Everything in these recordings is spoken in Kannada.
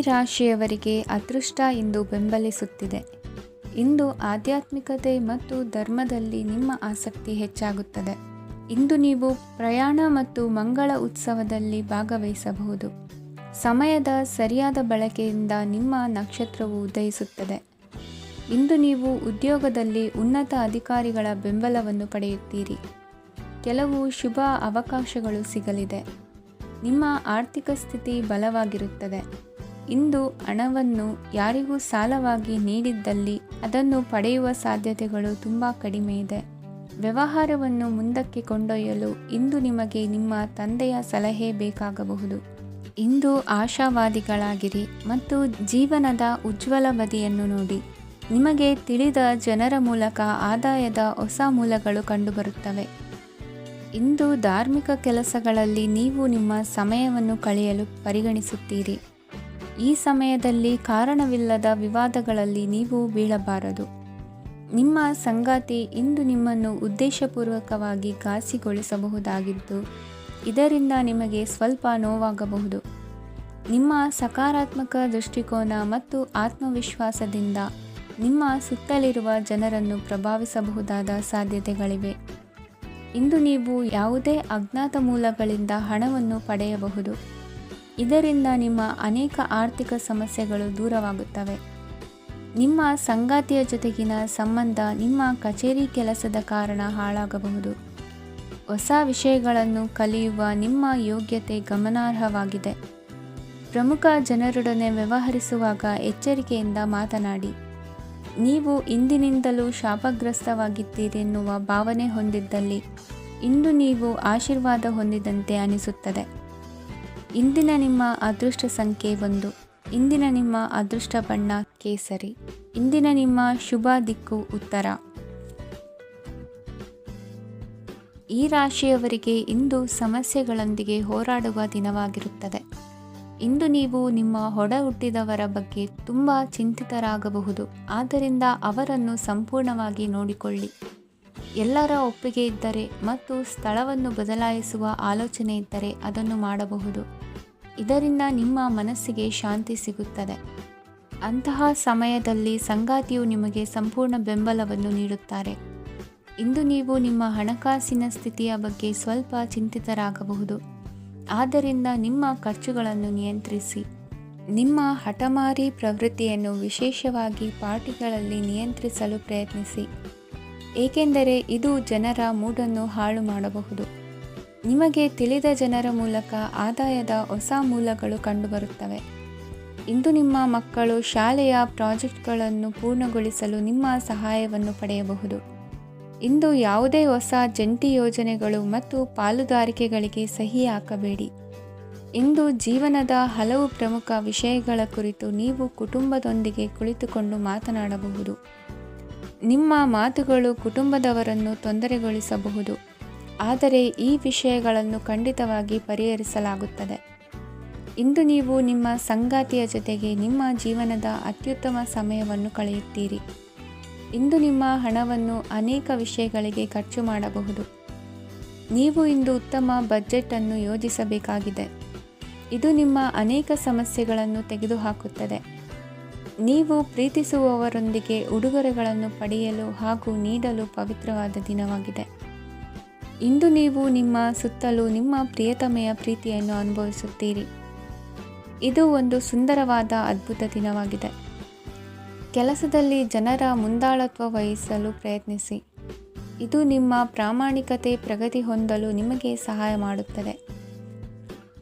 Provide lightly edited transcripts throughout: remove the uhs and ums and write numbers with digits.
ರಾಶಿಯವರಿಗೆ ಅದೃಷ್ಟ ಇಂದು ಬೆಂಬಲಿಸುತ್ತಿದೆ. ಇಂದು ಆಧ್ಯಾತ್ಮಿಕತೆ ಮತ್ತು ಧರ್ಮದಲ್ಲಿ ನಿಮ್ಮ ಆಸಕ್ತಿ ಹೆಚ್ಚಾಗುತ್ತದೆ. ಇಂದು ನೀವು ಪ್ರಯಾಣ ಮತ್ತು ಮಂಗಳ ಉತ್ಸವದಲ್ಲಿ ಭಾಗವಹಿಸಬಹುದು. ಸಮಯದ ಸರಿಯಾದ ಬಳಕೆಯಿಂದ ನಿಮ್ಮ ನಕ್ಷತ್ರವು ಉದಯಿಸುತ್ತದೆ. ಇಂದು ನೀವು ಉದ್ಯೋಗದಲ್ಲಿ ಉನ್ನತ ಅಧಿಕಾರಿಗಳ ಬೆಂಬಲವನ್ನು ಪಡೆಯುತ್ತೀರಿ. ಕೆಲವು ಶುಭ ಅವಕಾಶಗಳು ಸಿಗಲಿದೆ. ನಿಮ್ಮ ಆರ್ಥಿಕ ಸ್ಥಿತಿ ಬಲವಾಗಿರುತ್ತದೆ. ಇಂದು ಹಣವನ್ನು ಯಾರಿಗೂ ಸಾಲವಾಗಿ ನೀಡಿದ್ದಲ್ಲಿ ಅದನ್ನು ಪಡೆಯುವ ಸಾಧ್ಯತೆಗಳು ತುಂಬ ಕಡಿಮೆ ಇದೆ. ವ್ಯವಹಾರವನ್ನು ಮುಂದಕ್ಕೆ ಕೊಂಡೊಯ್ಯಲು ಇಂದು ನಿಮಗೆ ನಿಮ್ಮ ತಂದೆಯ ಸಲಹೆ ಬೇಕಾಗಬಹುದು. ಇಂದು ಆಶಾವಾದಿಗಳಾಗಿರಿ ಮತ್ತು ಜೀವನದ ಉಜ್ವಲ ಬದಿಯನ್ನು ನೋಡಿ. ನಿಮಗೆ ತಿಳಿದ ಜನರ ಮೂಲಕ ಆದಾಯದ ಹೊಸ ಮೂಲಗಳು ಕಂಡುಬರುತ್ತವೆ. ಇಂದು ಧಾರ್ಮಿಕ ಕೆಲಸಗಳಲ್ಲಿ ನೀವು ನಿಮ್ಮ ಸಮಯವನ್ನು ಕಳೆಯಲು ಪರಿಗಣಿಸುತ್ತೀರಿ. ಈ ಸಮಯದಲ್ಲಿ ಕಾರಣವಿಲ್ಲದ ವಿವಾದಗಳಲ್ಲಿ ನೀವು ಬೀಳಬಾರದು. ನಿಮ್ಮ ಸಂಗಾತಿ ಇಂದು ನಿಮ್ಮನ್ನು ಉದ್ದೇಶಪೂರ್ವಕವಾಗಿ ಘಾಸಿಗೊಳಿಸಬಹುದಾಗಿದ್ದು, ಇದರಿಂದ ನಿಮಗೆ ಸ್ವಲ್ಪ ನೋವಾಗಬಹುದು. ನಿಮ್ಮ ಸಕಾರಾತ್ಮಕ ದೃಷ್ಟಿಕೋನ ಮತ್ತು ಆತ್ಮವಿಶ್ವಾಸದಿಂದ ನಿಮ್ಮ ಸುತ್ತಲಿರುವ ಜನರನ್ನು ಪ್ರಭಾವಿಸಬಹುದಾದ ಸಾಧ್ಯತೆಗಳಿವೆ. ಇಂದು ನೀವು ಯಾವುದೇ ಅಜ್ಞಾತ ಮೂಲಗಳಿಂದ ಹಣವನ್ನು ಪಡೆಯಬಹುದು. ಇದರಿಂದ ನಿಮ್ಮ ಅನೇಕ ಆರ್ಥಿಕ ಸಮಸ್ಯೆಗಳು ದೂರವಾಗುತ್ತವೆ. ನಿಮ್ಮ ಸಂಗಾತಿಯ ಜೊತೆಗಿನ ಸಂಬಂಧ ನಿಮ್ಮ ಕಚೇರಿ ಕೆಲಸದ ಕಾರಣ ಹಾಳಾಗಬಹುದು. ಹೊಸ ವಿಷಯಗಳನ್ನು ಕಲಿಯುವ ನಿಮ್ಮ ಯೋಗ್ಯತೆ ಗಮನಾರ್ಹವಾಗಿದೆ. ಪ್ರಮುಖ ಜನರೊಡನೆ ವ್ಯವಹರಿಸುವಾಗ ಎಚ್ಚರಿಕೆಯಿಂದ ಮಾತನಾಡಿ. ನೀವು ಇಂದಿನಿಂದಲೂ ಶಾಪಗ್ರಸ್ತವಾಗಿದ್ದೀರೆನ್ನುವ ಭಾವನೆ ಹೊಂದಿದ್ದಲ್ಲಿ ಇಂದು ನೀವು ಆಶೀರ್ವಾದ ಹೊಂದಿದಂತೆ ಅನಿಸುತ್ತದೆ. ಇಂದಿನ ನಿಮ್ಮ ಅದೃಷ್ಟ ಸಂಖ್ಯೆ 1. ಇಂದಿನ ನಿಮ್ಮ ಅದೃಷ್ಟ ಬಣ್ಣ ಕೇಸರಿ. ಇಂದಿನ ನಿಮ್ಮ ಶುಭ ದಿಕ್ಕು ಉತ್ತರ. ಈ ರಾಶಿಯವರಿಗೆ ಇಂದು ಸಮಸ್ಯೆಗಳೊಂದಿಗೆ ಹೋರಾಡುವ ದಿನವಾಗಿರುತ್ತದೆ. ಇಂದು ನೀವು ನಿಮ್ಮ ಒಡ ಹುಟ್ಟಿದವರ ಬಗ್ಗೆ ತುಂಬ ಚಿಂತಿತರಾಗಬಹುದು. ಆದ್ದರಿಂದ ಅವರನ್ನು ಸಂಪೂರ್ಣವಾಗಿ ನೋಡಿಕೊಳ್ಳಿ. ಎಲ್ಲರ ಒಪ್ಪಿಗೆ ಇದ್ದರೆ ಮತ್ತು ಸ್ಥಳವನ್ನು ಬದಲಾಯಿಸುವ ಆಲೋಚನೆ ಇದ್ದರೆ ಅದನ್ನು ಮಾಡಬಹುದು. ಇದರಿಂದ ನಿಮ್ಮ ಮನಸ್ಸಿಗೆ ಶಾಂತಿ ಸಿಗುತ್ತದೆ. ಅಂತಹ ಸಮಯದಲ್ಲಿ ಸಂಗಾತಿಯು ನಿಮಗೆ ಸಂಪೂರ್ಣ ಬೆಂಬಲವನ್ನು ನೀಡುತ್ತಾರೆ. ಇಂದು ನೀವು ನಿಮ್ಮ ಹಣಕಾಸಿನ ಸ್ಥಿತಿಯ ಬಗ್ಗೆ ಸ್ವಲ್ಪ ಚಿಂತಿತರಾಗಬಹುದು. ಆದ್ದರಿಂದ ನಿಮ್ಮ ಖರ್ಚುಗಳನ್ನು ನಿಯಂತ್ರಿಸಿ. ನಿಮ್ಮ ಹಠಮಾರಿ ಪ್ರವೃತ್ತಿಯನ್ನು ವಿಶೇಷವಾಗಿ ಪಾರ್ಟಿಗಳಲ್ಲಿ ನಿಯಂತ್ರಿಸಲು ಪ್ರಯತ್ನಿಸಿ, ಏಕೆಂದರೆ ಇದು ಜನರ ಮೂಡನ್ನು ಹಾಳು ಮಾಡಬಹುದು. ನಿಮಗೆ ತಿಳಿದ ಜನರ ಮೂಲಕ ಆದಾಯದ ಹೊಸ ಮೂಲಗಳು ಕಂಡುಬರುತ್ತವೆ. ಇಂದು ನಿಮ್ಮ ಮಕ್ಕಳು ಶಾಲೆಯ ಪ್ರಾಜೆಕ್ಟ್ಗಳನ್ನು ಪೂರ್ಣಗೊಳಿಸಲು ನಿಮ್ಮ ಸಹಾಯವನ್ನು ಪಡೆಯಬಹುದು. ಇಂದು ಯಾವುದೇ ಹೊಸ ಜಂಟಿ ಯೋಜನೆಗಳು ಮತ್ತು ಪಾಲುದಾರಿಕೆಗಳಿಗೆ ಸಹಿ ಹಾಕಬೇಡಿ. ಇಂದು ಜೀವನದ ಹಲವು ಪ್ರಮುಖ ವಿಷಯಗಳ ಕುರಿತು ನೀವು ಕುಟುಂಬದೊಂದಿಗೆ ಕುಳಿತುಕೊಂಡು ಮಾತನಾಡಬಹುದು. ನಿಮ್ಮ ಮಾತುಗಳು ಕುಟುಂಬದವರನ್ನು ತೊಂದರೆಗೊಳಿಸಬಹುದು, ಆದರೆ ಈ ವಿಷಯಗಳನ್ನು ಖಂಡಿತವಾಗಿ ಪರಿಹರಿಸಲಾಗುತ್ತದೆ. ಇಂದು ನೀವು ನಿಮ್ಮ ಸಂಗಾತಿಯ ಜೊತೆಗೆ ನಿಮ್ಮ ಜೀವನದ ಅತ್ಯುತ್ತಮ ಸಮಯವನ್ನು ಕಳೆಯುತ್ತೀರಿ. ಇಂದು ನಿಮ್ಮ ಹಣವನ್ನು ಅನೇಕ ವಿಷಯಗಳಿಗೆ ಖರ್ಚು ಮಾಡಬಹುದು. ನೀವು ಇಂದು ಉತ್ತಮ ಬಜೆಟ್ ಅನ್ನು ಯೋಜಿಸಬೇಕಾಗಿದೆ. ಇದು ನಿಮ್ಮ ಅನೇಕ ಸಮಸ್ಯೆಗಳನ್ನು ತೆಗೆದುಹಾಕುತ್ತದೆ. ನೀವು ಪ್ರೀತಿಸುವವರೊಂದಿಗೆ ಉಡುಗೊರೆಗಳನ್ನು ಪಡೆಯಲು ಹಾಗೂ ನೀಡಲು ಪವಿತ್ರವಾದ ದಿನವಾಗಿದೆ. ಇಂದು ನೀವು ನಿಮ್ಮ ಸುತ್ತಲೂ ನಿಮ್ಮ ಪ್ರಿಯತಮೆಯ ಪ್ರೀತಿಯನ್ನು ಅನುಭವಿಸುತ್ತೀರಿ. ಇದು ಒಂದು ಸುಂದರವಾದ ಅದ್ಭುತ ದಿನವಾಗಿದೆ. ಕೆಲಸದಲ್ಲಿ ಜನರ ಮುಂದಾಳತ್ವ ವಹಿಸಲು ಪ್ರಯತ್ನಿಸಿ. ಇದು ನಿಮ್ಮ ಪ್ರಾಮಾಣಿಕತೆ ಪ್ರಗತಿ ಹೊಂದಲು ನಿಮಗೆ ಸಹಾಯ ಮಾಡುತ್ತದೆ.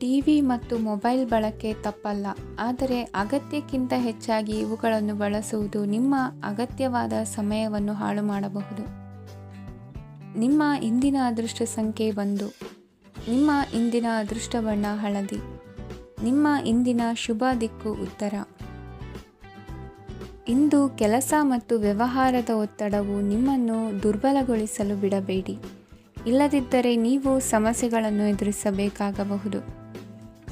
ಟಿವಿ ಮತ್ತು ಮೊಬೈಲ್ ಬಳಕೆ ತಪ್ಪಲ್ಲ, ಆದರೆ ಅಗತ್ಯಕ್ಕಿಂತ ಹೆಚ್ಚಾಗಿ ಇವುಗಳನ್ನು ಬಳಸುವುದು ನಿಮ್ಮ ಅಗತ್ಯವಾದ ಸಮಯವನ್ನು ಹಾಳು ಮಾಡಬಹುದು. ನಿಮ್ಮ ಇಂದಿನ ಅದೃಷ್ಟ ಸಂಖ್ಯೆ 1. ನಿಮ್ಮ ಇಂದಿನ ಅದೃಷ್ಟ ಬಣ್ಣ ಹಳದಿ. ನಿಮ್ಮ ಇಂದಿನ ಶುಭ ದಿಕ್ಕು ಉತ್ತರ. ಇಂದು ಕೆಲಸ ಮತ್ತು ವ್ಯವಹಾರದ ಒತ್ತಡವು ನಿಮ್ಮನ್ನು ದುರ್ಬಲಗೊಳಿಸಲು ಬಿಡಬೇಡಿ. ಇಲ್ಲದಿದ್ದರೆ ನೀವು ಸಮಸ್ಯೆಗಳನ್ನು ಎದುರಿಸಬೇಕಾಗಬಹುದು.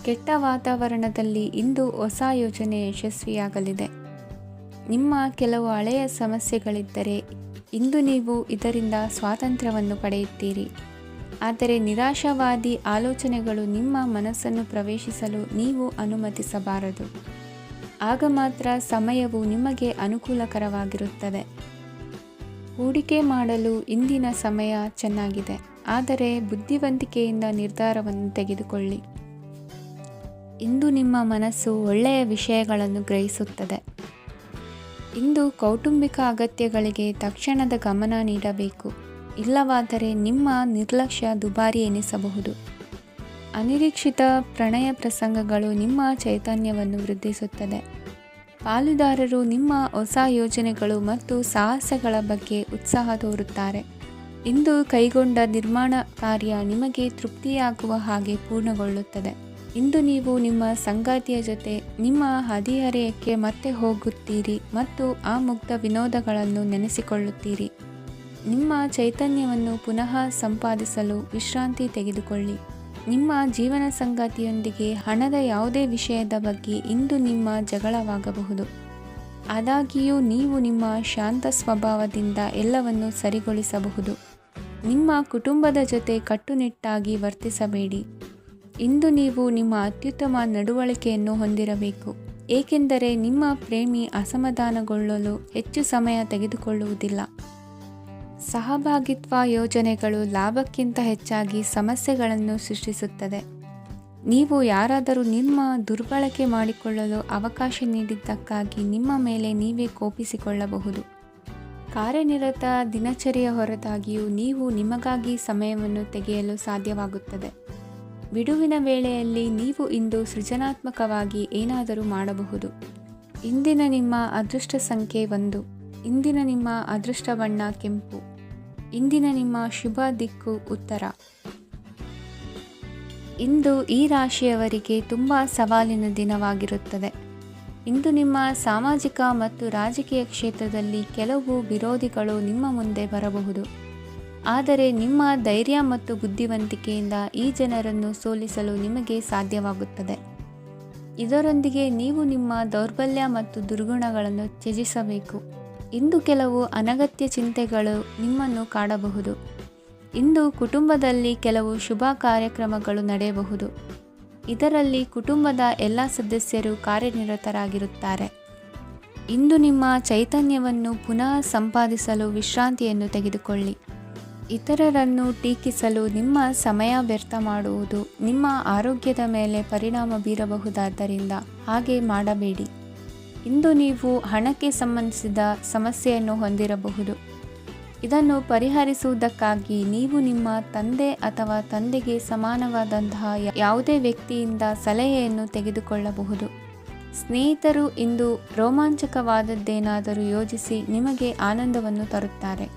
ಕೆಟ್ಟ ವಾತಾವರಣದಲ್ಲಿ ಇಂದು ಹೊಸ ಯೋಜನೆ ಯಶಸ್ವಿಯಾಗಲಿದೆ. ನಿಮ್ಮ ಕೆಲವು ಹಳೆಯ ಸಮಸ್ಯೆಗಳಿದ್ದರೆ ಇಂದು ನೀವು ಇದರಿಂದ ಸ್ವಾತಂತ್ರ್ಯವನ್ನು ಪಡೆಯುತ್ತೀರಿ. ಆದರೆ ನಿರಾಶಾವಾದಿ ಆಲೋಚನೆಗಳು ನಿಮ್ಮ ಮನಸ್ಸನ್ನು ಪ್ರವೇಶಿಸಲು ನೀವು ಅನುಮತಿಸಬಾರದು. ಆಗ ಮಾತ್ರ ಸಮಯವು ನಿಮಗೆ ಅನುಕೂಲಕರವಾಗಿರುತ್ತದೆ. ಹೂಡಿಕೆ ಮಾಡಲು ಇಂದಿನ ಸಮಯ ಚೆನ್ನಾಗಿದೆ, ಆದರೆ ಬುದ್ಧಿವಂತಿಕೆಯಿಂದ ನಿರ್ಧಾರವನ್ನು ತೆಗೆದುಕೊಳ್ಳಿ. ಇಂದು ನಿಮ್ಮ ಮನಸ್ಸು ಒಳ್ಳೆಯ ವಿಷಯಗಳನ್ನು ಗ್ರಹಿಸುತ್ತದೆ. ಇಂದು ಕೌಟುಂಬಿಕ ಅಗತ್ಯಗಳಿಗೆ ತಕ್ಷಣದ ಗಮನ ನೀಡಬೇಕು, ಇಲ್ಲವಾದರೆ ನಿಮ್ಮ ನಿರ್ಲಕ್ಷ್ಯ ದುಬಾರಿ ಎನಿಸಬಹುದು. ಅನಿರೀಕ್ಷಿತ ಪ್ರಣಯ ಪ್ರಸಂಗಗಳು ನಿಮ್ಮ ಚೈತನ್ಯವನ್ನು ವೃದ್ಧಿಸುತ್ತದೆ. ಪಾಲುದಾರರು ನಿಮ್ಮ ಹೊಸ ಯೋಜನೆಗಳು ಮತ್ತು ಸಾಹಸಗಳ ಬಗ್ಗೆ ಉತ್ಸಾಹ ತೋರುತ್ತಾರೆ. ಇಂದು ಕೈಗೊಂಡ ನಿರ್ಮಾಣ ಕಾರ್ಯ ನಿಮಗೆ ತೃಪ್ತಿಯಾಗುವ ಹಾಗೆ ಪೂರ್ಣಗೊಳ್ಳುತ್ತದೆ. ಇಂದು ನೀವು ನಿಮ್ಮ ಸಂಗಾತಿಯ ಜೊತೆ ನಿಮ್ಮ ಹದಿಹರೆಯಕ್ಕೆ ಮತ್ತೆ ಹೋಗುತ್ತೀರಿ ಮತ್ತು ಆ ಮುಗ್ಧ ವಿನೋದಗಳನ್ನು ನೆನೆಸಿಕೊಳ್ಳುತ್ತೀರಿ. ನಿಮ್ಮ ಚೈತನ್ಯವನ್ನು ಪುನಃ ಸಂಪಾದಿಸಲು ವಿಶ್ರಾಂತಿ ತೆಗೆದುಕೊಳ್ಳಿ. ನಿಮ್ಮ ಜೀವನ ಸಂಗಾತಿಯೊಂದಿಗೆ ಹಣದ ಯಾವುದೇ ವಿಷಯದ ಬಗ್ಗೆ ಇಂದು ನಿಮ್ಮ ಜಗಳವಾಗಬಹುದು. ಆದಾಗ್ಯೂ ನೀವು ನಿಮ್ಮ ಶಾಂತ ಸ್ವಭಾವದಿಂದ ಎಲ್ಲವನ್ನು ಸರಿಗೊಳಿಸಬಹುದು. ನಿಮ್ಮ ಕುಟುಂಬದ ಜೊತೆ ಕಟ್ಟುನಿಟ್ಟಾಗಿ ವರ್ತಿಸಬೇಡಿ. ಇಂದು ನೀವು ನಿಮ್ಮ ಅತ್ಯುತ್ತಮ ನಡವಳಿಕೆಯನ್ನು ಹೊಂದಿರಬೇಕು, ಏಕೆಂದರೆ ನಿಮ್ಮ ಪ್ರೇಮಿ ಅಸಮಾಧಾನಗೊಳ್ಳಲು ಹೆಚ್ಚು ಸಮಯ ತೆಗೆದುಕೊಳ್ಳುವುದಿಲ್ಲ. ಸಹಭಾಗಿತ್ವ ಯೋಜನೆಗಳು ಲಾಭಕ್ಕಿಂತ ಹೆಚ್ಚಾಗಿ ಸಮಸ್ಯೆಗಳನ್ನು ಸೃಷ್ಟಿಸುತ್ತದೆ. ನೀವು ಯಾರಾದರೂ ನಿಮ್ಮ ದುರ್ಬಳಕೆ ಮಾಡಿಕೊಳ್ಳಲು ಅವಕಾಶ ನೀಡಿದ್ದಕ್ಕಾಗಿ ನಿಮ್ಮ ಮೇಲೆ ನೀವೇ ಕೋಪಿಸಿಕೊಳ್ಳಬಹುದು. ಕಾರ್ಯನಿರತ ದಿನಚರಿಯ ಹೊರತಾಗಿಯೂ ನೀವು ನಿಮಗಾಗಿ ಸಮಯವನ್ನು ತೆಗೆಯಲು ಸಾಧ್ಯವಾಗುತ್ತದೆ. ಬಿಡುವಿನ ವೇಳೆಯಲ್ಲಿ ನೀವು ಇಂದು ಸೃಜನಾತ್ಮಕವಾಗಿ ಏನಾದರೂ ಮಾಡಬಹುದು. ಇಂದಿನ ನಿಮ್ಮ ಅದೃಷ್ಟ ಸಂಖ್ಯೆ 1. ಇಂದಿನ ನಿಮ್ಮ ಅದೃಷ್ಟ ಬಣ್ಣ ಕೆಂಪು. ಇಂದಿನ ನಿಮ್ಮ ಶುಭ ದಿಕ್ಕು ಉತ್ತರ. ಇಂದು ಈ ರಾಶಿಯವರಿಗೆ ತುಂಬ ಸವಾಲಿನ ದಿನವಾಗಿರುತ್ತದೆ. ಇಂದು ನಿಮ್ಮ ಸಾಮಾಜಿಕ ಮತ್ತು ರಾಜಕೀಯ ಕ್ಷೇತ್ರದಲ್ಲಿ ಕೆಲವು ವಿರೋಧಿಗಳು ನಿಮ್ಮ ಮುಂದೆ ಬರಬಹುದು. ಆದರೆ ನಿಮ್ಮ ಧೈರ್ಯ ಮತ್ತು ಬುದ್ಧಿವಂತಿಕೆಯಿಂದ ಈ ಜನರನ್ನು ಸೋಲಿಸಲು ನಿಮಗೆ ಸಾಧ್ಯವಾಗುತ್ತದೆ. ಇದರೊಂದಿಗೆ ನೀವು ನಿಮ್ಮ ದೌರ್ಬಲ್ಯ ಮತ್ತು ದುರ್ಗುಣಗಳನ್ನು ತ್ಯಜಿಸಬೇಕು. ಇಂದು ಕೆಲವು ಅನಗತ್ಯ ಚಿಂತೆಗಳು ನಿಮ್ಮನ್ನು ಕಾಡಬಹುದು. ಇಂದು ಕುಟುಂಬದಲ್ಲಿ ಕೆಲವು ಶುಭ ಕಾರ್ಯಕ್ರಮಗಳು ನಡೆಯಬಹುದು. ಇದರಲ್ಲಿ ಕುಟುಂಬದ ಎಲ್ಲ ಸದಸ್ಯರು ಕಾರ್ಯನಿರತರಾಗಿರುತ್ತಾರೆ. ಇಂದು ನಿಮ್ಮ ಚೈತನ್ಯವನ್ನು ಪುನಃ ಸಂಪಾದಿಸಲು ವಿಶ್ರಾಂತಿಯನ್ನು ತೆಗೆದುಕೊಳ್ಳಿ. ಇತರರನ್ನು ಟೀಕಿಸಲು ನಿಮ್ಮ ಸಮಯ ವ್ಯರ್ಥ ಮಾಡುವುದು ನಿಮ್ಮ ಆರೋಗ್ಯದ ಮೇಲೆ ಪರಿಣಾಮ ಬೀರಬಹುದಾದ್ದರಿಂದ ಹಾಗೆ ಮಾಡಬೇಡಿ. ಇಂದು ನೀವು ಹಣಕ್ಕೆ ಸಂಬಂಧಿಸಿದ ಸಮಸ್ಯೆಯನ್ನು ಹೊಂದಿರಬಹುದು. ಇದನ್ನು ಪರಿಹರಿಸುವುದಕ್ಕಾಗಿ ನೀವು ನಿಮ್ಮ ತಂದೆ ಅಥವಾ ತಂದೆಗೆ ಸಮಾನವಾದಂತಹ ಯಾವುದೇ ವ್ಯಕ್ತಿಯಿಂದ ಸಲಹೆಯನ್ನು ತೆಗೆದುಕೊಳ್ಳಬಹುದು. ಸ್ನೇಹಿತರು ಇಂದು ರೋಮಾಂಚಕವಾದದ್ದೇನಾದರೂ ಯೋಜಿಸಿ ನಿಮಗೆ ಆನಂದವನ್ನು ತರುತ್ತಾರೆ.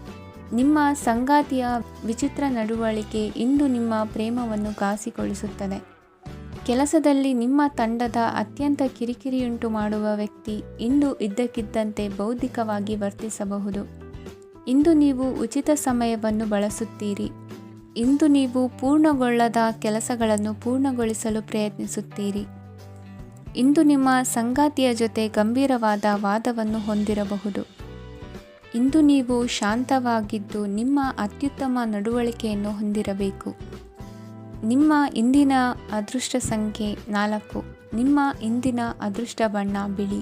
ನಿಮ್ಮ ಸಂಗಾತಿಯ ವಿಚಿತ್ರ ನಡವಳಿಕೆ ಇಂದು ನಿಮ್ಮ ಪ್ರೇಮವನ್ನು ಘಾಸಿಗೊಳಿಸುತ್ತದೆ. ಕೆಲಸದಲ್ಲಿ ನಿಮ್ಮ ತಂಡದ ಅತ್ಯಂತ ಕಿರಿಕಿರಿಯುಂಟು ಮಾಡುವ ವ್ಯಕ್ತಿ ಇಂದು ಇದ್ದಕ್ಕಿದ್ದಂತೆ ಬೌದ್ಧಿಕವಾಗಿ ವರ್ತಿಸಬಹುದು. ಇಂದು ನೀವು ಉಚಿತ ಸಮಯವನ್ನು ಬಳಸುತ್ತೀರಿ. ಇಂದು ನೀವು ಪೂರ್ಣಗೊಳ್ಳದ ಕೆಲಸಗಳನ್ನು ಪೂರ್ಣಗೊಳಿಸಲು ಪ್ರಯತ್ನಿಸುತ್ತೀರಿ. ಇಂದು ನಿಮ್ಮ ಸಂಗಾತಿಯ ಜೊತೆ ಗಂಭೀರವಾದ ವಾದವನ್ನು ಹೊಂದಿರಬಹುದು. ಇಂದು ನೀವು ಶಾಂತವಾಗಿದ್ದು ನಿಮ್ಮ ಅತ್ಯುತ್ತಮ ನಡವಳಿಕೆಯನ್ನು ಹೊಂದಿರಬೇಕು. ನಿಮ್ಮ ಇಂದಿನ ಅದೃಷ್ಟ ಸಂಖ್ಯೆ 4. ನಿಮ್ಮ ಇಂದಿನ ಅದೃಷ್ಟ ಬಣ್ಣ ಬಿಳಿ.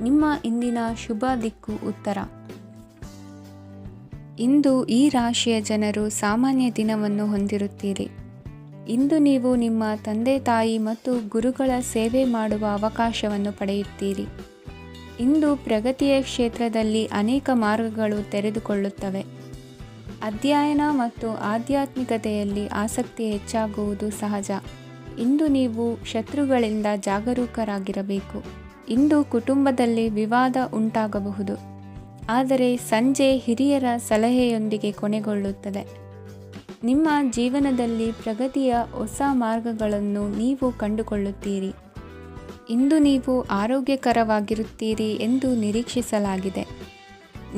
ನಿಮ್ಮ ಇಂದಿನ ಶುಭ ದಿಕ್ಕು ಉತ್ತರ. ಇಂದು ಈ ರಾಶಿಯ ಜನರು ಸಾಮಾನ್ಯ ದಿನವನ್ನು ಹೊಂದಿರುತ್ತೀರಿ. ಇಂದು ನೀವು ನಿಮ್ಮ ತಂದೆ ತಾಯಿ ಮತ್ತು ಗುರುಗಳ ಸೇವೆ ಮಾಡುವ ಅವಕಾಶವನ್ನು ಪಡೆಯುತ್ತೀರಿ. ಇಂದು ಪ್ರಗತಿಯ ಕ್ಷೇತ್ರದಲ್ಲಿ ಅನೇಕ ಮಾರ್ಗಗಳು ತೆರೆದುಕೊಳ್ಳುತ್ತವೆ. ಅಧ್ಯಯನ ಮತ್ತು ಆಧ್ಯಾತ್ಮಿಕತೆಯಲ್ಲಿ ಆಸಕ್ತಿ ಹೆಚ್ಚಾಗುವುದು ಸಹಜ. ಇಂದು ನೀವು ಶತ್ರುಗಳಿಂದ ಜಾಗರೂಕರಾಗಿರಬೇಕು. ಇಂದು ಕುಟುಂಬದಲ್ಲಿ ವಿವಾದ ಉಂಟಾಗಬಹುದು, ಆದರೆ ಸಂಜೆ ಹಿರಿಯರ ಸಲಹೆಯೊಂದಿಗೆ ಕೊನೆಗೊಳ್ಳುತ್ತದೆ. ನಿಮ್ಮ ಜೀವನದಲ್ಲಿ ಪ್ರಗತಿಯ ಹೊಸ ಮಾರ್ಗಗಳನ್ನು ನೀವು ಕಂಡುಕೊಳ್ಳುತ್ತೀರಿ. ಇಂದು ನೀವು ಆರೋಗ್ಯಕರವಾಗಿರುತ್ತೀರಿ ಎಂದು ನಿರೀಕ್ಷಿಸಲಾಗಿದೆ.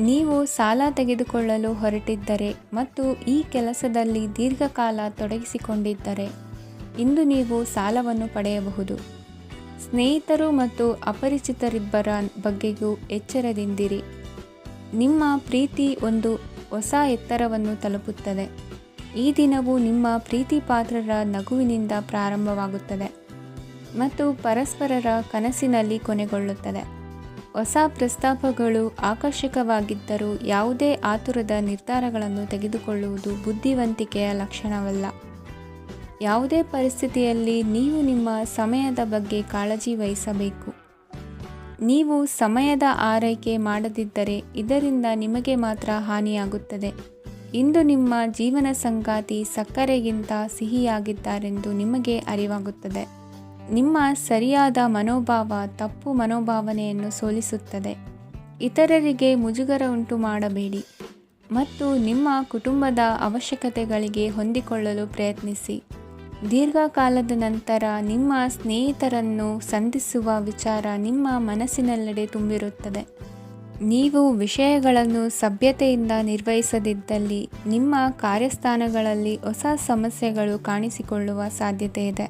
ನೀವು ಸಾಲ ತೆಗೆದುಕೊಳ್ಳಲು ಹೊರಟಿದ್ದರೆ ಮತ್ತು ಈ ಕೆಲಸದಲ್ಲಿ ದೀರ್ಘಕಾಲ ತೊಡಗಿಸಿಕೊಂಡಿದ್ದರೆ ಇಂದು ನೀವು ಸಾಲವನ್ನು ಪಡೆಯಬಹುದು. ಸ್ನೇಹಿತರು ಮತ್ತು ಅಪರಿಚಿತರಿಬ್ಬರ ಬಗ್ಗೆಯೂ ಎಚ್ಚರದಿಂದಿರಿ. ನಿಮ್ಮ ಪ್ರೀತಿ ಒಂದು ಹೊಸ ಎತ್ತರವನ್ನು ತಲುಪುತ್ತದೆ. ಈ ದಿನವು ನಿಮ್ಮ ಪ್ರೀತಿ ಪಾತ್ರರ ನಗುವಿನಿಂದ ಪ್ರಾರಂಭವಾಗುತ್ತದೆ. ಮತ್ತು ಪರಸ್ಪರರ ಕನಸಿನಲ್ಲಿ ಕೊನೆಗೊಳ್ಳುತ್ತದೆ. ಹೊಸ ಪ್ರಸ್ತಾಪಗಳು ಆಕರ್ಷಕವಾಗಿದ್ದರೂ ಯಾವುದೇ ಆತುರದ ನಿರ್ಧಾರಗಳನ್ನು ತೆಗೆದುಕೊಳ್ಳುವುದು ಬುದ್ಧಿವಂತಿಕೆಯ ಲಕ್ಷಣವಲ್ಲ. ಯಾವುದೇ ಪರಿಸ್ಥಿತಿಯಲ್ಲಿ ನೀವು ನಿಮ್ಮ ಸಮಯದ ಬಗ್ಗೆ ಕಾಳಜಿ ವಹಿಸಬೇಕು. ನೀವು ಸಮಯದ ಆರೈಕೆ ಮಾಡದಿದ್ದರೆ ಇದರಿಂದ ನಿಮಗೆ ಮಾತ್ರ ಹಾನಿಯಾಗುತ್ತದೆ. ಇಂದು ನಿಮ್ಮ ಜೀವನ ಸಂಗಾತಿ ಸಕ್ಕರೆಗಿಂತ ಸಿಹಿಯಾಗಿದ್ದಾರೆಂದು ನಿಮಗೆ ಅರಿವಾಗುತ್ತದೆ. ನಿಮ್ಮ ಸರಿಯಾದ ಮನೋಭಾವ ತಪ್ಪು ಮನೋಭಾವನೆಯನ್ನು ಸೋಲಿಸುತ್ತದೆ. ಇತರರಿಗೆ ಮುಜುಗರ ಉಂಟು ಮಾಡಬೇಡಿ ಮತ್ತು ನಿಮ್ಮ ಕುಟುಂಬದ ಅವಶ್ಯಕತೆಗಳಿಗೆ ಹೊಂದಿಕೊಳ್ಳಲು ಪ್ರಯತ್ನಿಸಿ. ದೀರ್ಘಕಾಲದ ನಂತರ ನಿಮ್ಮ ಸ್ನೇಹಿತರನ್ನು ಸಂಧಿಸುವ ವಿಚಾರ ನಿಮ್ಮ ಮನಸ್ಸಿನೆಲ್ಲೆಡೆ ತುಂಬಿರುತ್ತದೆ. ನೀವು ವಿಷಯಗಳನ್ನು ಸಭ್ಯತೆಯಿಂದ ನಿರ್ವಹಿಸದಿದ್ದಲ್ಲಿ ನಿಮ್ಮ ಕಾರ್ಯಸ್ಥಾನಗಳಲ್ಲಿ ಹೊಸ ಸಮಸ್ಯೆಗಳು ಕಾಣಿಸಿಕೊಳ್ಳುವ ಸಾಧ್ಯತೆ ಇದೆ.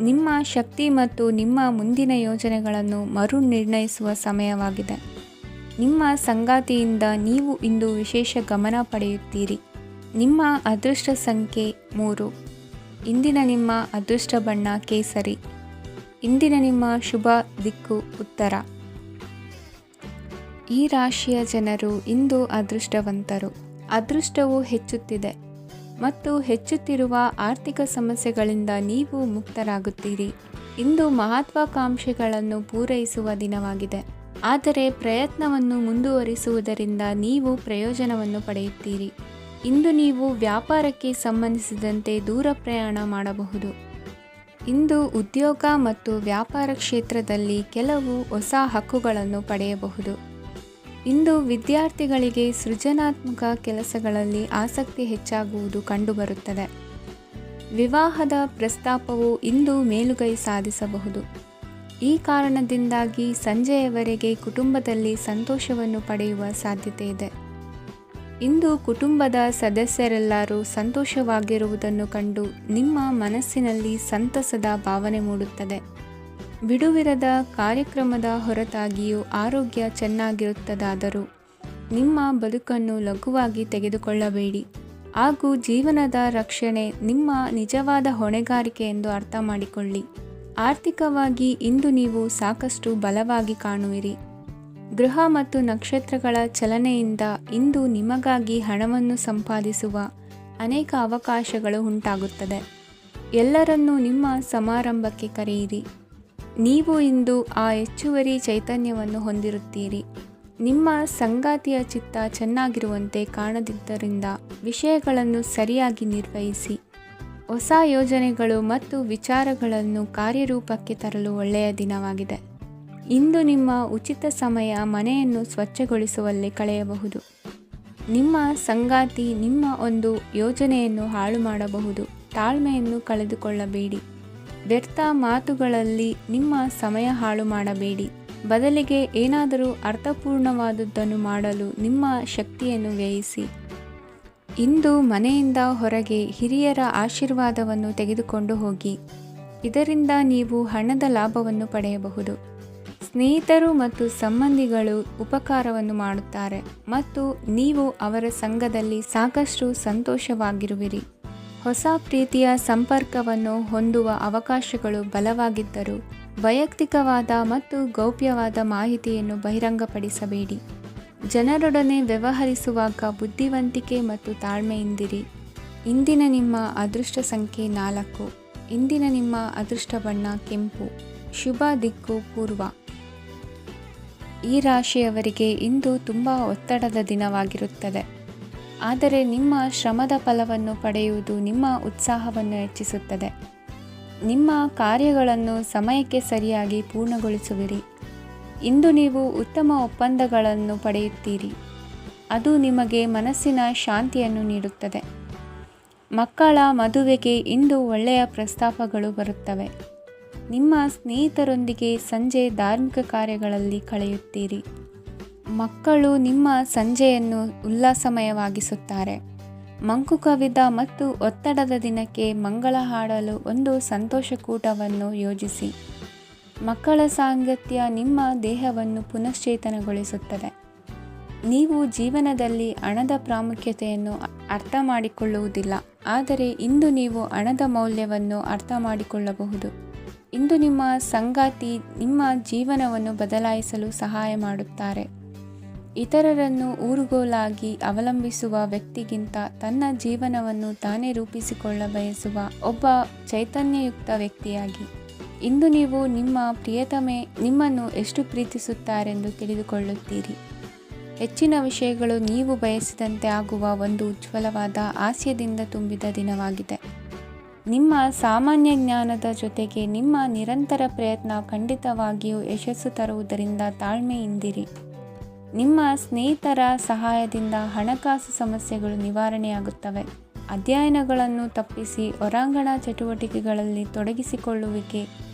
ನಿಮ್ಮ ಶಕ್ತಿ ಮತ್ತು ನಿಮ್ಮ ಮುಂದಿನ ಯೋಜನೆಗಳನ್ನು ಮರು ನಿರ್ಣಯಿಸುವ ಸಮಯವಾಗಿದೆ. ನಿಮ್ಮ ಸಂಗಾತಿಯಿಂದ ನೀವು ಇಂದು ವಿಶೇಷ ಗಮನ ಪಡೆಯುತ್ತೀರಿ. ನಿಮ್ಮ ಅದೃಷ್ಟ ಸಂಖ್ಯೆ 3. ಇಂದಿನ ನಿಮ್ಮ ಅದೃಷ್ಟ ಬಣ್ಣ ಕೇಸರಿ. ಇಂದಿನ ನಿಮ್ಮ ಶುಭ ದಿಕ್ಕು ಉತ್ತರ. ಈ ರಾಶಿಯ ಜನರು ಇಂದು ಅದೃಷ್ಟವಂತರು. ಅದೃಷ್ಟವು ಹೆಚ್ಚುತ್ತಿದೆ ಮತ್ತು ಹೆಚ್ಚುತ್ತಿರುವ ಆರ್ಥಿಕ ಸಮಸ್ಯೆಗಳಿಂದ ನೀವು ಮುಕ್ತರಾಗುತ್ತೀರಿ. ಇಂದು ಮಹತ್ವಾಕಾಂಕ್ಷೆಗಳನ್ನು ಪೂರೈಸುವ ದಿನವಾಗಿದೆ. ಆದರೆ ಪ್ರಯತ್ನವನ್ನು ಮುಂದುವರಿಸುವುದರಿಂದ ನೀವು ಪ್ರಯೋಜನವನ್ನು ಪಡೆಯುತ್ತೀರಿ. ಇಂದು ನೀವು ವ್ಯಾಪಾರಕ್ಕೆ ಸಂಬಂಧಿಸಿದಂತೆ ದೂರ ಪ್ರಯಾಣ ಮಾಡಬಹುದು. ಇಂದು ಉದ್ಯೋಗ ಮತ್ತು ವ್ಯಾಪಾರ ಕ್ಷೇತ್ರದಲ್ಲಿ ಕೆಲವು ಹೊಸ ಹಕ್ಕುಗಳನ್ನು ಪಡೆಯಬಹುದು. ಇಂದು ವಿದ್ಯಾರ್ಥಿಗಳಿಗೆ ಸೃಜನಾತ್ಮಕ ಕೆಲಸಗಳಲ್ಲಿ ಆಸಕ್ತಿ ಹೆಚ್ಚಾಗುವುದು ಕಂಡುಬರುತ್ತದೆ. ವಿವಾಹದ ಪ್ರಸ್ತಾಪವು ಇಂದು ಮೇಲುಗೈ ಸಾಧಿಸಬಹುದು. ಈ ಕಾರಣದಿಂದಾಗಿ ಸಂಜೆಯವರೆಗೆ ಕುಟುಂಬದಲ್ಲಿ ಸಂತೋಷವನ್ನು ಪಡೆಯುವ ಸಾಧ್ಯತೆ ಇದೆ. ಇಂದು ಕುಟುಂಬದ ಸದಸ್ಯರೆಲ್ಲರೂ ಸಂತೋಷವಾಗಿರುವುದನ್ನು ಕಂಡು ನಿಮ್ಮ ಮನಸ್ಸಿನಲ್ಲಿ ಸಂತಸದ ಭಾವನೆ ಮೂಡುತ್ತದೆ. ಬಿಡುವಿರದ ಕಾರ್ಯಕ್ರಮದ ಹೊರತಾಗಿಯೂ ಆರೋಗ್ಯ ಚೆನ್ನಾಗಿರುತ್ತದಾದರೂ ನಿಮ್ಮ ಬದುಕನ್ನು ಲಘುವಾಗಿ ತೆಗೆದುಕೊಳ್ಳಬೇಡಿ ಹಾಗೂ ಜೀವನದ ರಕ್ಷಣೆ ನಿಮ್ಮ ನಿಜವಾದ ಹೊಣೆಗಾರಿಕೆ ಎಂದು ಅರ್ಥ ಮಾಡಿಕೊಳ್ಳಿ. ಆರ್ಥಿಕವಾಗಿ ಇಂದು ನೀವು ಸಾಕಷ್ಟು ಬಲವಾಗಿ ಕಾಣುವಿರಿ. ಗ್ರಹ ಮತ್ತು ನಕ್ಷತ್ರಗಳ ಚಲನೆಯಿಂದ ಇಂದು ನಿಮಗಾಗಿ ಹಣವನ್ನು ಸಂಪಾದಿಸುವ ಅನೇಕ ಅವಕಾಶಗಳು ಉಂಟಾಗುತ್ತದೆ. ಎಲ್ಲರನ್ನೂ ನಿಮ್ಮ ಸಮಾರಂಭಕ್ಕೆ ಕರೆಯಿರಿ. ನೀವು ಇಂದು ಆ ಹೆಚ್ಚುವರಿ ಚೈತನ್ಯವನ್ನು ಹೊಂದಿರುತ್ತೀರಿ. ನಿಮ್ಮ ಸಂಗಾತಿಯ ಚಿತ್ತ ಚೆನ್ನಾಗಿರುವಂತೆ ಕಾಣದಿದ್ದರಿಂದ ವಿಷಯಗಳನ್ನು ಸರಿಯಾಗಿ ನಿರ್ವಹಿಸಿ. ಹೊಸ ಯೋಜನೆಗಳು ಮತ್ತು ವಿಚಾರಗಳನ್ನು ಕಾರ್ಯರೂಪಕ್ಕೆ ತರಲು ಒಳ್ಳೆಯ ದಿನವಾಗಿದೆ. ಇಂದು ನಿಮ್ಮ ಉಚಿತ ಸಮಯ ಮನೆಯನ್ನು ಸ್ವಚ್ಛಗೊಳಿಸುವಲ್ಲಿ ಕಳೆಯಬಹುದು. ನಿಮ್ಮ ಸಂಗಾತಿ ನಿಮ್ಮ ಒಂದು ಯೋಜನೆಯನ್ನು ಹಾಳು ಮಾಡಬಹುದು. ತಾಳ್ಮೆಯನ್ನು ಕಳೆದುಕೊಳ್ಳಬೇಡಿ. ವ್ಯರ್ಥ ಮಾತುಗಳಲ್ಲಿ ನಿಮ್ಮ ಸಮಯ ಹಾಳು ಮಾಡಬೇಡಿ. ಬದಲಿಗೆ ಏನಾದರೂ ಅರ್ಥಪೂರ್ಣವಾದುದನ್ನು ಮಾಡಲು ನಿಮ್ಮ ಶಕ್ತಿಯನ್ನು ವ್ಯಯಿಸಿ. ಇಂದು ಮನೆಯಿಂದ ಹೊರಗೆ ಹಿರಿಯರ ಆಶೀರ್ವಾದವನ್ನು ತೆಗೆದುಕೊಂಡು ಹೋಗಿ. ಇದರಿಂದ ನೀವು ಹಣದ ಲಾಭವನ್ನು ಪಡೆಯಬಹುದು. ಸ್ನೇಹಿತರು ಮತ್ತು ಸಂಬಂಧಿಗಳು ಉಪಕಾರವನ್ನು ಮಾಡುತ್ತಾರೆ ಮತ್ತು ನೀವು ಅವರ ಸಂಘದಲ್ಲಿ ಸಾಕಷ್ಟು ಸಂತೋಷವಾಗಿರುವಿರಿ. ಹೊಸ ಪ್ರೀತಿಯ ಸಂಪರ್ಕವನ್ನು ಹೊಂದುವ ಅವಕಾಶಗಳು ಬಲವಾಗಿದ್ದರೂ ವೈಯಕ್ತಿಕವಾದ ಮತ್ತು ಗೌಪ್ಯವಾದ ಮಾಹಿತಿಯನ್ನು ಬಹಿರಂಗಪಡಿಸಬೇಡಿ. ಜನರೊಡನೆ ವ್ಯವಹರಿಸುವಾಗ ಬುದ್ಧಿವಂತಿಕೆ ಮತ್ತು ತಾಳ್ಮೆಯಿಂದಿರಿ. ಇಂದಿನ ನಿಮ್ಮ ಅದೃಷ್ಟ ಸಂಖ್ಯೆ 4. ಇಂದಿನ ನಿಮ್ಮ ಅದೃಷ್ಟ ಬಣ್ಣ ಕೆಂಪು. ಶುಭ ದಿಕ್ಕು ಪೂರ್ವ. ಈ ರಾಶಿಯವರಿಗೆ ಇಂದು ತುಂಬ ಒತ್ತಡದ ದಿನವಾಗಿರುತ್ತದೆ. ಆದರೆ ನಿಮ್ಮ ಶ್ರಮದ ಫಲವನ್ನು ಪಡೆಯುವುದು ನಿಮ್ಮ ಉತ್ಸಾಹವನ್ನು ಹೆಚ್ಚಿಸುತ್ತದೆ. ನಿಮ್ಮ ಕಾರ್ಯಗಳನ್ನು ಸಮಯಕ್ಕೆ ಸರಿಯಾಗಿ ಪೂರ್ಣಗೊಳಿಸುವಿರಿ. ಇಂದು ನೀವು ಉತ್ತಮ ಒಪ್ಪಂದಗಳನ್ನು ಪಡೆಯುತ್ತೀರಿ. ಅದು ನಿಮಗೆ ಮನಸ್ಸಿನ ಶಾಂತಿಯನ್ನು ನೀಡುತ್ತದೆ. ಮಕ್ಕಳ ಮದುವೆಗೆ ಇಂದು ಒಳ್ಳೆಯ ಪ್ರಸ್ತಾಪಗಳು ಬರುತ್ತವೆ. ನಿಮ್ಮ ಸ್ನೇಹಿತರೊಂದಿಗೆ ಸಂಜೆ ಧಾರ್ಮಿಕ ಕಾರ್ಯಗಳಲ್ಲಿ ಕಳೆಯುತ್ತೀರಿ. ಮಕ್ಕಳು ನಿಮ್ಮ ಸಂಜೆಯನ್ನು ಉಲ್ಲಾಸಮಯವಾಗಿಸುತ್ತಾರೆ. ಮಂಕು ಕವಿದ ಮತ್ತು ಒತ್ತಡದ ದಿನಕ್ಕೆ ಮಂಗಳ ಹಾಡಲು ಒಂದು ಸಂತೋಷಕೂಟವನ್ನು ಯೋಜಿಸಿ. ಮಕ್ಕಳ ಸಾಂಗತ್ಯ ನಿಮ್ಮ ದೇಹವನ್ನು ಪುನಶ್ಚೇತನಗೊಳಿಸುತ್ತದೆ. ನೀವು ಜೀವನದಲ್ಲಿ ಹಣದ ಪ್ರಾಮುಖ್ಯತೆಯನ್ನು ಅರ್ಥ ಮಾಡಿಕೊಳ್ಳುವುದಿಲ್ಲ, ಆದರೆ ಇಂದು ನೀವು ಹಣದ ಮೌಲ್ಯವನ್ನು ಅರ್ಥ ಮಾಡಿಕೊಳ್ಳಬಹುದು. ಇಂದು ನಿಮ್ಮ ಸಂಗಾತಿ ನಿಮ್ಮ ಜೀವನವನ್ನು ಬದಲಾಯಿಸಲು ಸಹಾಯ ಮಾಡುತ್ತಾರೆ. ಇತರರನ್ನು ಊರುಗೋಲಾಗಿ ಅವಲಂಬಿಸುವ ವ್ಯಕ್ತಿಗಿಂತ ತನ್ನ ಜೀವನವನ್ನು ತಾನೇ ರೂಪಿಸಿಕೊಳ್ಳ ಬಯಸುವ ಒಬ್ಬ ಚೈತನ್ಯಯುಕ್ತ ವ್ಯಕ್ತಿಯಾಗಿ. ಇಂದು ನೀವು ನಿಮ್ಮ ಪ್ರಿಯತಮೆ ನಿಮ್ಮನ್ನು ಎಷ್ಟು ಪ್ರೀತಿಸುತ್ತಾರೆಂದು ತಿಳಿದುಕೊಳ್ಳುತ್ತೀರಿ. ಹೆಚ್ಚಿನ ವಿಷಯಗಳು ನೀವು ಬಯಸಿದಂತೆ ಆಗುವ ಒಂದು ಉಜ್ವಲವಾದ ಹಾಸ್ಯದಿಂದ ತುಂಬಿದ ದಿನವಾಗಿದೆ. ನಿಮ್ಮ ಸಾಮಾನ್ಯ ಜ್ಞಾನದ ಜೊತೆಗೆ ನಿಮ್ಮ ನಿರಂತರ ಪ್ರಯತ್ನ ಖಂಡಿತವಾಗಿಯೂ ಯಶಸ್ಸು ತರುವುದರಿಂದ ತಾಳ್ಮೆಯಿಂದಿರಿ. ನಿಮ್ಮ ಸ್ನೇಹಿತರ ಸಹಾಯದಿಂದ ಹಣಕಾಸು ಸಮಸ್ಯೆಗಳು ನಿವಾರಣೆಯಾಗುತ್ತವೆ. ಅಧ್ಯಯನಗಳನ್ನು ತಪ್ಪಿಸಿ ಹೊರಾಂಗಣ ಚಟುವಟಿಕೆಗಳಲ್ಲಿ ತೊಡಗಿಸಿಕೊಳ್ಳುವಿಕೆ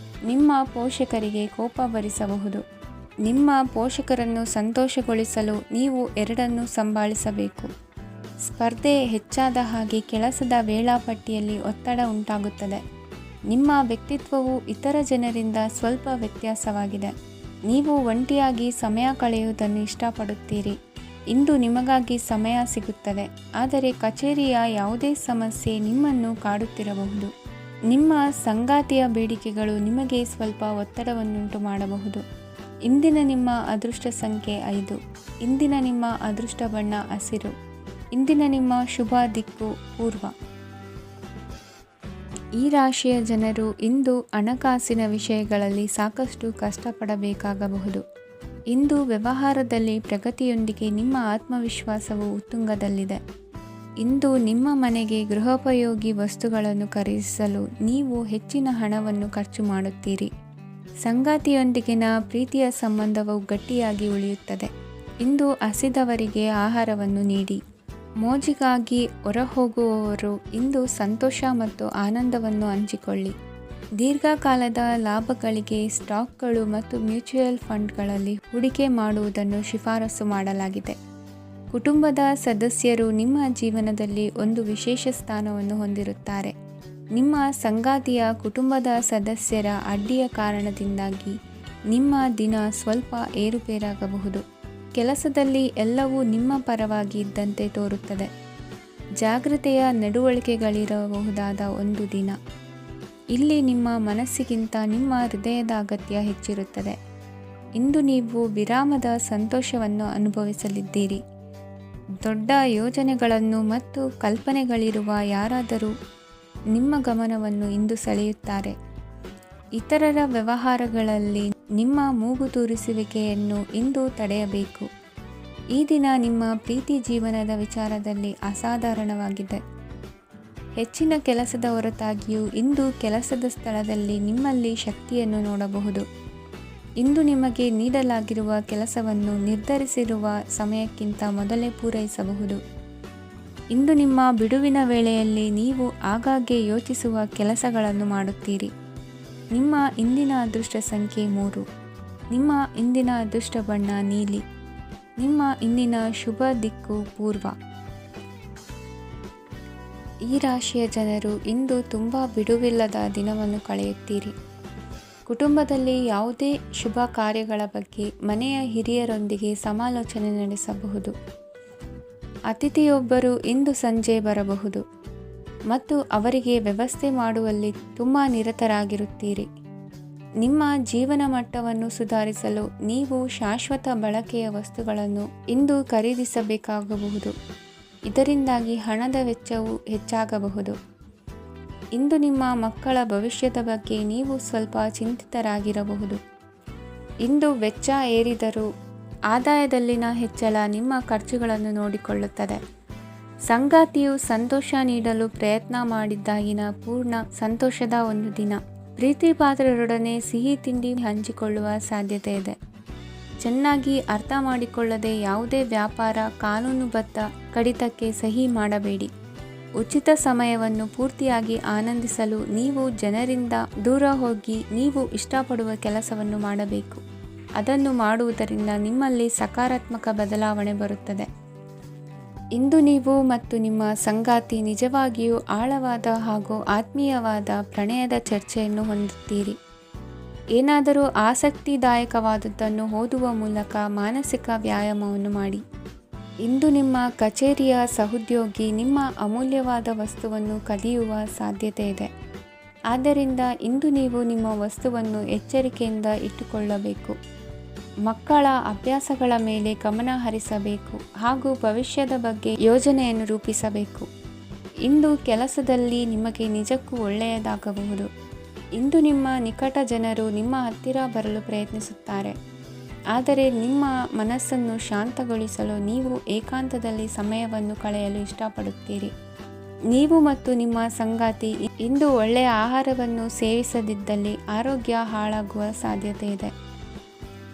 ನಿಮ್ಮ ಪೋಷಕರಿಗೆ ಕೋಪ ಭರಿಸಬಹುದು. ನಿಮ್ಮ ಪೋಷಕರನ್ನು ಸಂತೋಷಗೊಳಿಸಲು ನೀವು ಎರಡನ್ನೂ ಸಂಭಾಳಿಸಬೇಕು. ಸ್ಪರ್ಧೆ ಹೆಚ್ಚಾದ ಹಾಗೆ ಕೆಲಸದ ವೇಳಾಪಟ್ಟಿಯಲ್ಲಿ ಒತ್ತಡ ಉಂಟಾಗುತ್ತದೆ. ನಿಮ್ಮ ವ್ಯಕ್ತಿತ್ವವು ಇತರ ಜನರಿಂದ ಸ್ವಲ್ಪ ವ್ಯತ್ಯಾಸವಾಗಿದೆ. ನೀವು ಒಂಟಿಯಾಗಿ ಸಮಯ ಕಳೆಯುವುದನ್ನು ಇಷ್ಟಪಡುತ್ತೀರಿ. ಇಂದು ನಿಮಗಾಗಿ ಸಮಯ ಸಿಗುತ್ತದೆ, ಆದರೆ ಕಚೇರಿಯ ಯಾವುದೇ ಸಮಸ್ಯೆ ನಿಮ್ಮನ್ನು ಕಾಡುತ್ತಿರಬಹುದು. ನಿಮ್ಮ ಸಂಗಾತಿಯ ಬೇಡಿಕೆಗಳು ನಿಮಗೆ ಸ್ವಲ್ಪ ಒತ್ತಡವನ್ನುಂಟು ಮಾಡಬಹುದು. ಇಂದಿನ ನಿಮ್ಮ ಅದೃಷ್ಟ ಸಂಖ್ಯೆ 5. ಇಂದಿನ ನಿಮ್ಮ ಅದೃಷ್ಟ ಬಣ್ಣ ಹಸಿರು. ಇಂದಿನ ನಿಮ್ಮ ಶುಭ ದಿಕ್ಕು ಪೂರ್ವ. ಈ ರಾಶಿಯ ಜನರು ಇಂದು ಹಣಕಾಸಿನ ವಿಷಯಗಳಲ್ಲಿ ಸಾಕಷ್ಟು ಕಷ್ಟಪಡಬೇಕಾಗಬಹುದು. ಇಂದು ವ್ಯವಹಾರದಲ್ಲಿ ಪ್ರಗತಿಯೊಂದಿಗೆ ನಿಮ್ಮ ಆತ್ಮವಿಶ್ವಾಸವು ಉತ್ತುಂಗದಲ್ಲಿದೆ. ಇಂದು ನಿಮ್ಮ ಮನೆಗೆ ಗೃಹೋಪಯೋಗಿ ವಸ್ತುಗಳನ್ನು ಖರೀದಿಸಲು ನೀವು ಹೆಚ್ಚಿನ ಹಣವನ್ನು ಖರ್ಚು ಮಾಡುತ್ತೀರಿ. ಸಂಗಾತಿಯೊಂದಿಗಿನ ಪ್ರೀತಿಯ ಸಂಬಂಧವು ಗಟ್ಟಿಯಾಗಿ ಉಳಿಯುತ್ತದೆ. ಇಂದು ಹಸಿದವರಿಗೆ ಆಹಾರವನ್ನು ನೀಡಿ. ಮೋಜಿಗಾಗಿ ಹೊರಹೋಗುವವರು ಇಂದು ಸಂತೋಷ ಮತ್ತು ಆನಂದವನ್ನು ಹಂಚಿಕೊಳ್ಳಿ. ದೀರ್ಘಕಾಲದ ಲಾಭಗಳಿಗೆ ಸ್ಟಾಕ್ಗಳು ಮತ್ತು ಮ್ಯೂಚುವಲ್ ಫಂಡ್ಗಳಲ್ಲಿ ಹೂಡಿಕೆ ಮಾಡುವುದನ್ನು ಶಿಫಾರಸು ಮಾಡಲಾಗಿದೆ. ಕುಟುಂಬದ ಸದಸ್ಯರು ನಿಮ್ಮ ಜೀವನದಲ್ಲಿ ಒಂದು ವಿಶೇಷ ಸ್ಥಾನವನ್ನು ಹೊಂದಿರುತ್ತಾರೆ. ನಿಮ್ಮ ಸಂಗಾತಿಯ ಕುಟುಂಬದ ಸದಸ್ಯರ ಅಡ್ಡಿಯ ಕಾರಣದಿಂದಾಗಿ ನಿಮ್ಮ ದಿನ ಸ್ವಲ್ಪ ಏರುಪೇರಾಗಬಹುದು. ಕೆಲಸದಲ್ಲಿ ಎಲ್ಲವೂ ನಿಮ್ಮ ಪರವಾಗಿ ಇದ್ದಂತೆ ತೋರುತ್ತದೆ. ಜಾಗೃತೆಯ ನಡವಳಿಕೆಗಳಿರಬಹುದಾದ ಒಂದು ದಿನ. ಇಲ್ಲಿ ನಿಮ್ಮ ಮನಸ್ಸಿಗಿಂತ ನಿಮ್ಮ ಹೃದಯದ ಅಗತ್ಯ ಹೆಚ್ಚಿರುತ್ತದೆ. ಇಂದು ನೀವು ವಿರಾಮದ ಸಂತೋಷವನ್ನು ಅನುಭವಿಸಲಿದ್ದೀರಿ. ದೊಡ್ಡ ಯೋಜನೆಗಳನ್ನು ಮತ್ತು ಕಲ್ಪನೆಗಳಿರುವ ಯಾರಾದರೂ ನಿಮ್ಮ ಗಮನವನ್ನು ಇಂದು ಸೆಳೆಯುತ್ತಾರೆ. ಇತರರ ವ್ಯವಹಾರಗಳಲ್ಲಿ ನಿಮ್ಮ ಮೂಗು ತೂರಿಸುವಿಕೆಯನ್ನು ಇಂದು ತಡೆಯಬೇಕು. ಈ ದಿನ ನಿಮ್ಮ ಪ್ರೀತಿ ಜೀವನದ ವಿಚಾರದಲ್ಲಿ ಅಸಾಧಾರಣವಾಗಿದೆ. ಹೆಚ್ಚಿನ ಕೆಲಸದ ಹೊರತಾಗಿಯೂ ಇಂದು ಕೆಲಸದ ಸ್ಥಳದಲ್ಲಿ ನಿಮ್ಮಲ್ಲಿ ಶಕ್ತಿಯನ್ನು ನೋಡಬಹುದು. ಇಂದು ನಿಮಗೆ ನೀಡಲಾಗಿರುವ ಕೆಲಸವನ್ನು ನಿರ್ಧರಿಸಿರುವ ಸಮಯಕ್ಕಿಂತ ಮೊದಲೇ ಪೂರೈಸಬಹುದು. ಇಂದು ನಿಮ್ಮ ಬಿಡುವಿನ ವೇಳೆಯಲ್ಲಿ ನೀವು ಆಗಾಗ್ಗೆ ಯೋಚಿಸುವ ಕೆಲಸಗಳನ್ನು ಮಾಡುತ್ತೀರಿ. ನಿಮ್ಮ ಇಂದಿನ ಅದೃಷ್ಟ ಸಂಖ್ಯೆ 3. ನಿಮ್ಮ ಇಂದಿನ ಅದೃಷ್ಟ ಬಣ್ಣ ನೀಲಿ. ನಿಮ್ಮ ಇಂದಿನ ಶುಭ ದಿಕ್ಕು ಪೂರ್ವ. ಈ ರಾಶಿಯ ಜನರು ಇಂದು ತುಂಬ ಬಿಡುವಿಲ್ಲದ ದಿನವನ್ನು ಕಳೆಯುತ್ತೀರಿ. ಕುಟುಂಬದಲ್ಲಿ ಯಾವುದೇ ಶುಭ ಕಾರ್ಯಗಳ ಬಗ್ಗೆ ಮನೆಯ ಹಿರಿಯರೊಂದಿಗೆ ಸಮಾಲೋಚನೆ ನಡೆಸಬಹುದು. ಅತಿಥಿಯೊಬ್ಬರು ಇಂದು ಸಂಜೆ ಬರಬಹುದು ಮತ್ತು ಅವರಿಗೆ ವ್ಯವಸ್ಥೆ ಮಾಡುವಲ್ಲಿ ತುಂಬ ನಿರತರಾಗಿರುತ್ತೀರಿ. ನಿಮ್ಮ ಜೀವನ ಮಟ್ಟವನ್ನು ಸುಧಾರಿಸಲು ನೀವು ಶಾಶ್ವತ ಬಳಕೆಯ ವಸ್ತುಗಳನ್ನು ಇಂದು ಖರೀದಿಸಬೇಕಾಗಬಹುದು. ಇದರಿಂದಾಗಿ ಹಣದ ವೆಚ್ಚವು ಹೆಚ್ಚಾಗಬಹುದು. ಇಂದು ನಿಮ್ಮ ಮಕ್ಕಳ ಭವಿಷ್ಯದ ಬಗ್ಗೆ ನೀವು ಸ್ವಲ್ಪ ಚಿಂತಿತರಾಗಿರಬಹುದು. ಇಂದು ವೆಚ್ಚ ಏರಿದರೂ ಆದಾಯದಲ್ಲಿನ ಹೆಚ್ಚಳ ನಿಮ್ಮ ಖರ್ಚುಗಳನ್ನು ನೋಡಿಕೊಳ್ಳುತ್ತದೆ. ಸಂಗಾತಿಯು ಸಂತೋಷ ನೀಡಲು ಪ್ರಯತ್ನ ಮಾಡಿದ್ದಾಗಿನ ಪೂರ್ಣ ಸಂತೋಷದ ಒಂದು ದಿನ. ಪ್ರೀತಿ ಪಾತ್ರರೊಡನೆ ಸಿಹಿ ತಿಂಡಿ ಹಂಚಿಕೊಳ್ಳುವ ಸಾಧ್ಯತೆ ಇದೆ. ಚೆನ್ನಾಗಿ ಅರ್ಥ ಮಾಡಿಕೊಳ್ಳದೆ ಯಾವುದೇ ವ್ಯಾಪಾರ ಕಾನೂನುಬದ್ಧ ಕಡಿತಕ್ಕೆ ಸಹಿ ಮಾಡಬೇಡಿ. ಉಚಿತ ಸಮಯವನ್ನು ಪೂರ್ತಿಯಾಗಿ ಆನಂದಿಸಲು ನೀವು ಜನರಿಂದ ದೂರ ಹೋಗಿ ನೀವು ಇಷ್ಟಪಡುವ ಕೆಲಸವನ್ನು ಮಾಡಬೇಕು. ಅದನ್ನು ಮಾಡುವುದರಿಂದ ನಿಮ್ಮಲ್ಲಿ ಸಕಾರಾತ್ಮಕ ಬದಲಾವಣೆ ಬರುತ್ತದೆ. ಇಂದು ನೀವು ಮತ್ತು ನಿಮ್ಮ ಸಂಗಾತಿ ನಿಜವಾಗಿಯೂ ಆಳವಾದ ಹಾಗೂ ಆತ್ಮೀಯವಾದ ಪ್ರಣಯದ ಚರ್ಚೆಯನ್ನು ಹೊಂದುತ್ತೀರಿ. ಏನಾದರೂ ಆಸಕ್ತಿದಾಯಕವಾದದ್ದನ್ನು ಓದುವ ಮೂಲಕ ಮಾನಸಿಕ ವ್ಯಾಯಾಮವನ್ನು ಮಾಡಿ. ಇಂದು ನಿಮ್ಮ ಕಚೇರಿಯ ಸಹೋದ್ಯೋಗಿ ನಿಮ್ಮ ಅಮೂಲ್ಯವಾದ ವಸ್ತುವನ್ನು ಕದಿಯುವ ಸಾಧ್ಯತೆ ಇದೆ. ಆದ್ದರಿಂದ ಇಂದು ನೀವು ನಿಮ್ಮ ವಸ್ತುವನ್ನು ಎಚ್ಚರಿಕೆಯಿಂದ ಇಟ್ಟುಕೊಳ್ಳಬೇಕು. ಮಕ್ಕಳ ಅಭ್ಯಾಸಗಳ ಮೇಲೆ ಗಮನ ಹರಿಸಬೇಕು ಹಾಗೂ ಭವಿಷ್ಯದ ಬಗ್ಗೆ ಯೋಜನೆಯನ್ನು ರೂಪಿಸಬೇಕು. ಇಂದು ಕೆಲಸದಲ್ಲಿ ನಿಮಗೆ ನಿಜಕ್ಕೂ ಒಳ್ಳೆಯದಾಗಬಹುದು. ಇಂದು ನಿಮ್ಮ ನಿಕಟ ಜನರು ನಿಮ್ಮ ಹತ್ತಿರ ಬರಲು ಪ್ರಯತ್ನಿಸುತ್ತಾರೆ, ಆದರೆ ನಿಮ್ಮ ಮನಸ್ಸನ್ನು ಶಾಂತಗೊಳಿಸಲು ನೀವು ಏಕಾಂತದಲ್ಲಿ ಸಮಯವನ್ನು ಕಳೆಯಲು ಇಷ್ಟಪಡುತ್ತೀರಿ. ನೀವು ಮತ್ತು ನಿಮ್ಮ ಸಂಗಾತಿ ಇಂದು ಒಳ್ಳೆಯ ಆಹಾರವನ್ನು ಸೇವಿಸದಿದ್ದಲ್ಲಿ ಆರೋಗ್ಯ ಹಾಳಾಗುವ ಸಾಧ್ಯತೆ ಇದೆ.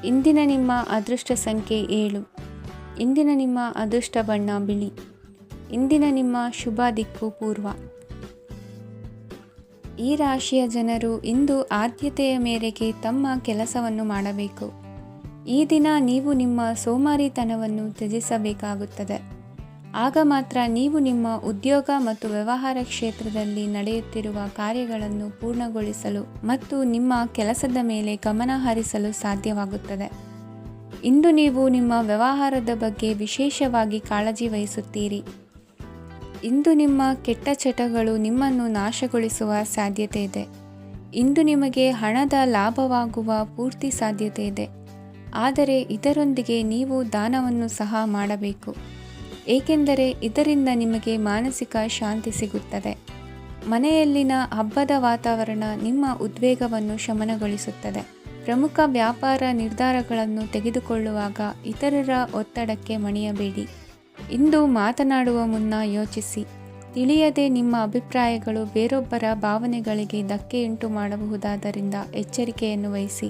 ಇಂದಿನ ನಿಮ್ಮ ಅದೃಷ್ಟ ಸಂಖ್ಯೆ 7. ಇಂದಿನ ನಿಮ್ಮ ಅದೃಷ್ಟ ಬಣ್ಣ ಬಿಳಿ. ಇಂದಿನ ನಿಮ್ಮ ಶುಭ ದಿಕ್ಕು ಪೂರ್ವ. ಈ ರಾಶಿಯ ಜನರು ಇಂದು ಆದ್ಯತೆಯ ಮೇರೆಗೆ ತಮ್ಮ ಕೆಲಸವನ್ನು ಮಾಡಬೇಕು. ಈ ದಿನ ನೀವು ನಿಮ್ಮ ಸೋಮಾರಿತನವನ್ನು ತ್ಯಜಿಸಬೇಕಾಗುತ್ತದೆ. ಆಗ ಮಾತ್ರ ನೀವು ನಿಮ್ಮ ಉದ್ಯೋಗ ಮತ್ತು ವ್ಯವಹಾರ ಕ್ಷೇತ್ರದಲ್ಲಿ ನಡೆಯುತ್ತಿರುವ ಕಾರ್ಯಗಳನ್ನು ಪೂರ್ಣಗೊಳಿಸಲು ಮತ್ತು ನಿಮ್ಮ ಕೆಲಸದ ಮೇಲೆ ಗಮನ ಹರಿಸಲು ಸಾಧ್ಯವಾಗುತ್ತದೆ. ಇಂದು ನೀವು ನಿಮ್ಮ ವ್ಯವಹಾರದ ಬಗ್ಗೆ ವಿಶೇಷವಾಗಿ ಕಾಳಜಿ ವಹಿಸುತ್ತೀರಿ. ಇಂದು ನಿಮ್ಮ ಕೆಟ್ಟ ಚಟಗಳು ನಿಮ್ಮನ್ನು ನಾಶಗೊಳಿಸುವ ಸಾಧ್ಯತೆ ಇದೆ. ಇಂದು ನಿಮಗೆ ಹಣದ ಲಾಭವಾಗುವ ಪೂರ್ತಿ ಸಾಧ್ಯತೆ ಇದೆ, ಆದರೆ ಇದರೊಂದಿಗೆ ನೀವು ದಾನವನ್ನು ಸಹ ಮಾಡಬೇಕು, ಏಕೆಂದರೆ ಇದರಿಂದ ನಿಮಗೆ ಮಾನಸಿಕ ಶಾಂತಿ ಸಿಗುತ್ತದೆ. ಮನೆಯಲ್ಲಿನ ಹಬ್ಬದ ವಾತಾವರಣ ನಿಮ್ಮ ಉದ್ವೇಗವನ್ನು ಶಮನಗೊಳಿಸುತ್ತದೆ. ಪ್ರಮುಖ ವ್ಯಾಪಾರ ನಿರ್ಧಾರಗಳನ್ನು ತೆಗೆದುಕೊಳ್ಳುವಾಗ ಇತರರ ಒತ್ತಡಕ್ಕೆ ಮಣಿಯಬೇಡಿ. ಇಂದು ಮಾತನಾಡುವ ಮುನ್ನ ಯೋಚಿಸಿ. ತಿಳಿಯದೆ ನಿಮ್ಮ ಅಭಿಪ್ರಾಯಗಳು ಬೇರೊಬ್ಬರ ಭಾವನೆಗಳಿಗೆ ಧಕ್ಕೆಯುಂಟು ಮಾಡಬಹುದಾದ್ದರಿಂದ ಎಚ್ಚರಿಕೆಯನ್ನು ವಹಿಸಿ.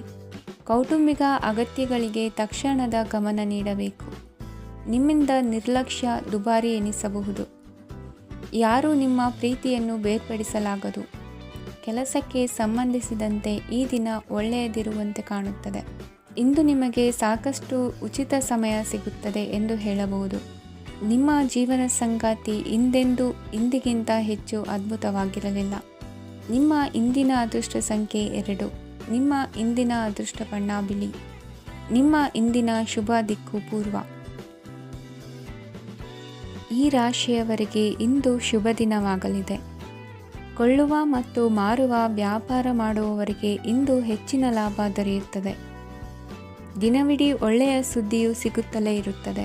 ಕೌಟುಂಬಿಕ ಅಗತ್ಯಗಳಿಗೆ ತಕ್ಷಣದ ಗಮನ ನೀಡಬೇಕು. ನಿಮ್ಮಿಂದ ನಿರ್ಲಕ್ಷ್ಯ ದುಬಾರಿ ಎನಿಸಬಹುದು. ಯಾರೂ ನಿಮ್ಮ ಪ್ರೀತಿಯನ್ನು ಬೇರ್ಪಡಿಸಲಾಗದು. ಕೆಲಸಕ್ಕೆ ಸಂಬಂಧಿಸಿದಂತೆ ಈ ದಿನ ಒಳ್ಳೆಯದಿರುವಂತೆ ಕಾಣುತ್ತದೆ. ಇಂದು ನಿಮಗೆ ಸಾಕಷ್ಟು ಉಚಿತ ಸಮಯ ಸಿಗುತ್ತದೆ ಎಂದು ಹೇಳಬಹುದು. ನಿಮ್ಮ ಜೀವನ ಸಂಗಾತಿ ಇಂದಿಗಿಂತ ಹೆಚ್ಚು ಅದ್ಭುತವಾಗಿರಲಿಲ್ಲ. ನಿಮ್ಮ ಇಂದಿನ ಅದೃಷ್ಟ ಸಂಖ್ಯೆ 2. ನಿಮ್ಮ ಇಂದಿನ ಅದೃಷ್ಟ ಬಣ್ಣ ಬಿಳಿ. ನಿಮ್ಮ ಇಂದಿನ ಶುಭ ದಿಕ್ಕು ಪೂರ್ವ. ಈ ರಾಶಿಯವರಿಗೆ ಇಂದು ಶುಭ ದಿನವಾಗಲಿದೆ. ಕೊಳ್ಳುವ ಮತ್ತು ಮಾರುವ ವ್ಯಾಪಾರ ಮಾಡುವವರಿಗೆ ಇಂದು ಹೆಚ್ಚಿನ ಲಾಭ ದೊರೆಯುತ್ತದೆ. ದಿನವಿಡೀ ಒಳ್ಳೆಯ ಸುದ್ದಿಯು ಸಿಗುತ್ತಲೇ ಇರುತ್ತದೆ.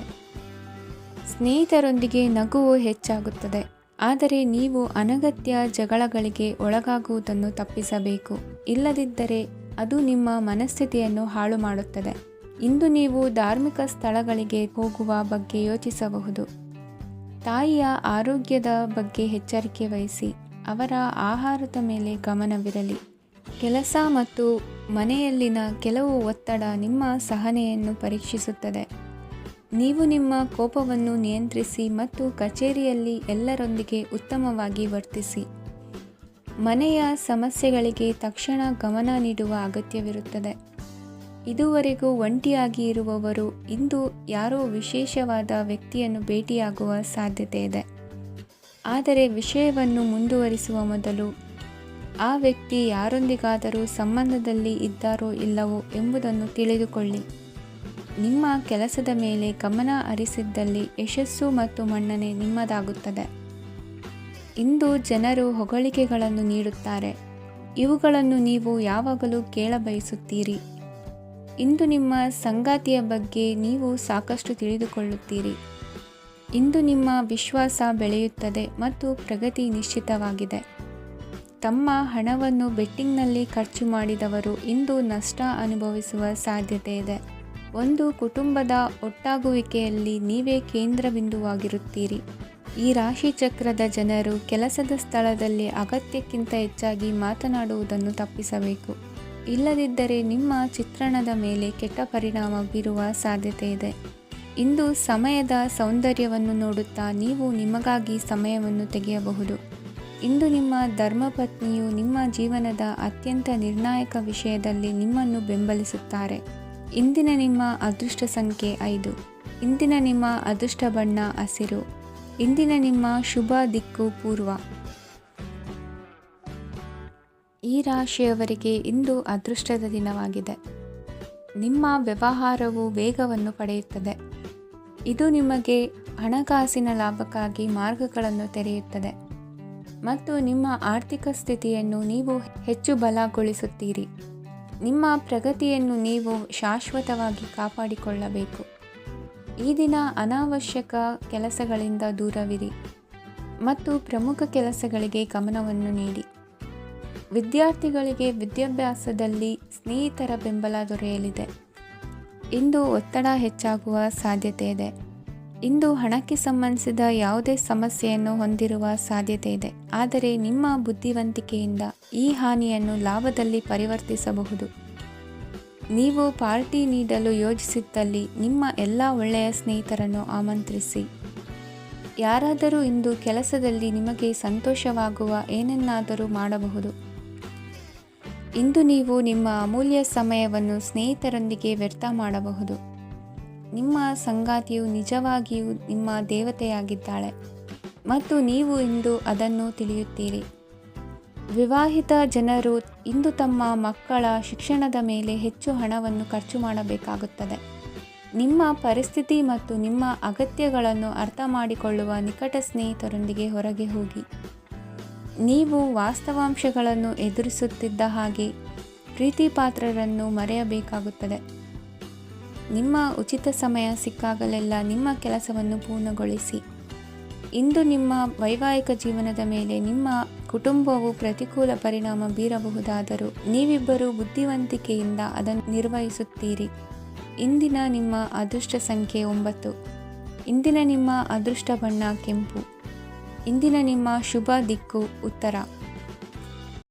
ಸ್ನೇಹಿತರೊಂದಿಗೆ ನಗುವು ಹೆಚ್ಚಾಗುತ್ತದೆ, ಆದರೆ ನೀವು ಅನಗತ್ಯ ಜಗಳಗಳಿಗೆ ಒಳಗಾಗುವುದನ್ನು ತಪ್ಪಿಸಬೇಕು. ಇಲ್ಲದಿದ್ದರೆ ಅದು ನಿಮ್ಮ ಮನಸ್ಥಿತಿಯನ್ನು ಹಾಳು ಮಾಡುತ್ತದೆ. ಇಂದು ನೀವು ಧಾರ್ಮಿಕ ಸ್ಥಳಗಳಿಗೆ ಹೋಗುವ ಬಗ್ಗೆ ಯೋಚಿಸಬಹುದು. ತಾಯಿಯ ಆರೋಗ್ಯದ ಬಗ್ಗೆ ಎಚ್ಚರಿಕೆ ವಹಿಸಿ. ಅವರ ಆಹಾರದ ಮೇಲೆ ಗಮನವಿರಲಿ. ಕೆಲಸ ಮತ್ತು ಮನೆಯಲ್ಲಿನ ಕೆಲವು ಒತ್ತಡ ನಿಮ್ಮ ಸಹನೆಯನ್ನು ಪರೀಕ್ಷಿಸುತ್ತದೆ. ನೀವು ನಿಮ್ಮ ಕೋಪವನ್ನು ನಿಯಂತ್ರಿಸಿ ಮತ್ತು ಕಚೇರಿಯಲ್ಲಿ ಎಲ್ಲರೊಂದಿಗೆ ಉತ್ತಮವಾಗಿ ವರ್ತಿಸಿ. ಮನೆಯ ಸಮಸ್ಯೆಗಳಿಗೆ ತಕ್ಷಣ ಗಮನ ನೀಡುವ ಅಗತ್ಯವಿರುತ್ತದೆ. ಇದುವರೆಗೂ ಒಂಟಿಯಾಗಿ ಇರುವವರು ಇಂದು ಯಾರೋ ವಿಶೇಷವಾದ ವ್ಯಕ್ತಿಯನ್ನು ಭೇಟಿಯಾಗುವ ಸಾಧ್ಯತೆ ಇದೆ. ಆದರೆ ವಿಷಯವನ್ನು ಮುಂದುವರಿಸುವ ಮೊದಲು ಆ ವ್ಯಕ್ತಿ ಯಾರೊಂದಿಗಾದರೂ ಸಂಬಂಧದಲ್ಲಿ ಇದ್ದಾರೋ ಇಲ್ಲವೋ ಎಂಬುದನ್ನು ತಿಳಿದುಕೊಳ್ಳಿ. ನಿಮ್ಮ ಕೆಲಸದ ಮೇಲೆ ಗಮನ ಹರಿಸಿದ್ದಲ್ಲಿ ಯಶಸ್ಸು ಮತ್ತು ಮನ್ನಣೆ ನಿಮ್ಮದಾಗುತ್ತದೆ. ಇಂದು ಜನರು ಹೊಗಳಿಕೆಗಳನ್ನು ನೀಡುತ್ತಾರೆ. ಇವುಗಳನ್ನು ನೀವು ಯಾವಾಗಲೂ ಕೇಳಬಯಸುತ್ತೀರಿ. ಇಂದು ನಿಮ್ಮ ಸಂಗಾತಿಯ ಬಗ್ಗೆ ನೀವು ಸಾಕಷ್ಟು ತಿಳಿದುಕೊಳ್ಳುತ್ತೀರಿ. ಇಂದು ನಿಮ್ಮ ವಿಶ್ವಾಸ ಬೆಳೆಯುತ್ತದೆ ಮತ್ತು ಪ್ರಗತಿ ನಿಶ್ಚಿತವಾಗಿದೆ. ತಮ್ಮ ಹಣವನ್ನು ಬೆಟ್ಟಿಂಗ್ನಲ್ಲಿ ಖರ್ಚು ಮಾಡಿದವರು ಇಂದು ನಷ್ಟ ಅನುಭವಿಸುವ ಸಾಧ್ಯತೆ ಇದೆ. ಒಂದು ಕುಟುಂಬದ ಒಟ್ಟಾಗುವಿಕೆಯಲ್ಲಿ ನೀವೇ ಕೇಂದ್ರ ಬಿಂದುವಾಗಿರುತ್ತೀರಿ. ಈ ರಾಶಿ ಚಕ್ರದ ಜನರು ಕೆಲಸದ ಸ್ಥಳದಲ್ಲಿ ಅಗತ್ಯಕ್ಕಿಂತ ಹೆಚ್ಚಾಗಿ ಮಾತನಾಡುವುದನ್ನು ತಪ್ಪಿಸಬೇಕು. ಇಲ್ಲದಿದ್ದರೆ ನಿಮ್ಮ ಚಿತ್ರಣದ ಮೇಲೆ ಕೆಟ್ಟ ಪರಿಣಾಮ ಬೀರುವ ಸಾಧ್ಯತೆ ಇದೆ. ಇಂದು ಸಮಯದ ಸೌಂದರ್ಯವನ್ನು ನೋಡುತ್ತಾ ನೀವು ನಿಮಗಾಗಿ ಸಮಯವನ್ನು ತೆಗೆಯಬಹುದು. ಇಂದು ನಿಮ್ಮ ಧರ್ಮಪತ್ನಿಯು ನಿಮ್ಮ ಜೀವನದ ಅತ್ಯಂತ ನಿರ್ಣಾಯಕ ವಿಷಯದಲ್ಲಿ ನಿಮ್ಮನ್ನು ಬೆಂಬಲಿಸುತ್ತಾರೆ. ಇಂದಿನ ನಿಮ್ಮ ಅದೃಷ್ಟ ಸಂಖ್ಯೆ 5. ಇಂದಿನ ನಿಮ್ಮ ಅದೃಷ್ಟ ಬಣ್ಣ ಹಸಿರು. ಇಂದಿನ ನಿಮ್ಮ ಶುಭ ದಿಕ್ಕು ಪೂರ್ವ. ಈ ರಾಶಿಯವರಿಗೆ ಇಂದು ಅದೃಷ್ಟದ ದಿನವಾಗಿದೆ. ನಿಮ್ಮ ವ್ಯವಹಾರವು ವೇಗವನ್ನು ಪಡೆಯುತ್ತದೆ. ಇದು ನಿಮಗೆ ಹಣಕಾಸಿನ ಲಾಭಕ್ಕಾಗಿ ಮಾರ್ಗಗಳನ್ನು ತೆರೆಯುತ್ತದೆ. ಮತ್ತು ನಿಮ್ಮ ಆರ್ಥಿಕ ಸ್ಥಿತಿಯನ್ನು ನೀವು ಹೆಚ್ಚು ಬಲಗೊಳಿಸುತ್ತೀರಿ. ನಿಮ್ಮ ಪ್ರಗತಿಯನ್ನು ನೀವು ಶಾಶ್ವತವಾಗಿ ಕಾಪಾಡಿಕೊಳ್ಳಬೇಕು. ಈ ದಿನ ಅನಾವಶ್ಯಕ ಕೆಲಸಗಳಿಂದ ದೂರವಿರಿ ಮತ್ತು ಪ್ರಮುಖ ಕೆಲಸಗಳಿಗೆ ಗಮನವನ್ನು ನೀಡಿ. ವಿದ್ಯಾರ್ಥಿಗಳಿಗೆ ವಿದ್ಯಾಭ್ಯಾಸದಲ್ಲಿ ಸ್ನೇಹಿತರ ಬೆಂಬಲ ದೊರೆಯಲಿದೆ. ಇಂದು ಒತ್ತಡ ಹೆಚ್ಚಾಗುವ ಸಾಧ್ಯತೆ ಇದೆ. ಇಂದು ಹಣಕ್ಕೆ ಸಂಬಂಧಿಸಿದ ಯಾವುದೇ ಸಮಸ್ಯೆಯನ್ನು ಹೊಂದಿರುವ ಸಾಧ್ಯತೆ ಇದೆ. ಆದರೆ ನಿಮ್ಮ ಬುದ್ಧಿವಂತಿಕೆಯಿಂದ ಈ ಹಾನಿಯನ್ನು ಲಾಭದಲ್ಲಿ ಪರಿವರ್ತಿಸಬಹುದು. ನೀವು ಪಾರ್ಟಿ ನೀಡಲು ಯೋಜಿಸಿದ್ದಲ್ಲಿ ನಿಮ್ಮ ಎಲ್ಲ ಒಳ್ಳೆಯ ಸ್ನೇಹಿತರನ್ನು ಆಮಂತ್ರಿಸಿ. ಯಾರಾದರೂ ಇಂದು ಕೆಲಸದಲ್ಲಿ ನಿಮಗೆ ಸಂತೋಷವಾಗುವ ಏನನ್ನಾದರೂ ಮಾಡಬಹುದು. ಇಂದು ನೀವು ನಿಮ್ಮ ಅಮೂಲ್ಯ ಸಮಯವನ್ನು ಸ್ನೇಹಿತರೊಂದಿಗೆ ವ್ಯರ್ಥ ಮಾಡಬಹುದು. ನಿಮ್ಮ ಸಂಗಾತಿಯು ನಿಜವಾಗಿಯೂ ನಿಮ್ಮ ದೇವತೆಯಾಗಿದ್ದಾಳೆ ಮತ್ತು ನೀವು ಇಂದು ಅದನ್ನು ತಿಳಿಯುತ್ತೀರಿ. ವಿವಾಹಿತ ಜನರು ಇಂದು ತಮ್ಮ ಮಕ್ಕಳ ಶಿಕ್ಷಣದ ಮೇಲೆ ಹೆಚ್ಚು ಹಣವನ್ನು ಖರ್ಚು ಮಾಡಬೇಕಾಗುತ್ತದೆ. ನಿಮ್ಮ ಪರಿಸ್ಥಿತಿ ಮತ್ತು ನಿಮ್ಮ ಅಗತ್ಯಗಳನ್ನು ಅರ್ಥ ಮಾಡಿಕೊಳ್ಳುವ ನಿಕಟ ಸ್ನೇಹಿತರೊಂದಿಗೆ ಹೊರಗೆ ಹೋಗಿ. ನೀವು ವಾಸ್ತವಾಂಶಗಳನ್ನು ಎದುರಿಸುತ್ತಿದ್ದ ಹಾಗೆ ಪ್ರೀತಿಪಾತ್ರರನ್ನು ಮರೆಯಬೇಕಾಗುತ್ತದೆ. ನಿಮ್ಮ ಉಚಿತ ಸಮಯ ಸಿಕ್ಕಾಗಲೆಲ್ಲ ನಿಮ್ಮ ಕೆಲಸವನ್ನು ಪೂರ್ಣಗೊಳಿಸಿ. ಇಂದು ನಿಮ್ಮ ವೈವಾಹಿಕ ಜೀವನದ ಮೇಲೆ ನಿಮ್ಮ ಕುಟುಂಬವು ಪ್ರತಿಕೂಲ ಪರಿಣಾಮ ಬೀರಬಹುದಾದರೂ ನೀವಿಬ್ಬರು ಬುದ್ಧಿವಂತಿಕೆಯಿಂದ ಅದನ್ನು ನಿರ್ವಹಿಸುತ್ತೀರಿ. ಇಂದಿನ ನಿಮ್ಮ ಅದೃಷ್ಟ ಸಂಖ್ಯೆ 9. ಇಂದಿನ ನಿಮ್ಮ ಅದೃಷ್ಟ ಬಣ್ಣ ಕೆಂಪು. ಇಂದಿನ ನಿಮ್ಮ ಶುಭ ದಿಕ್ಕು ಉತ್ತರ.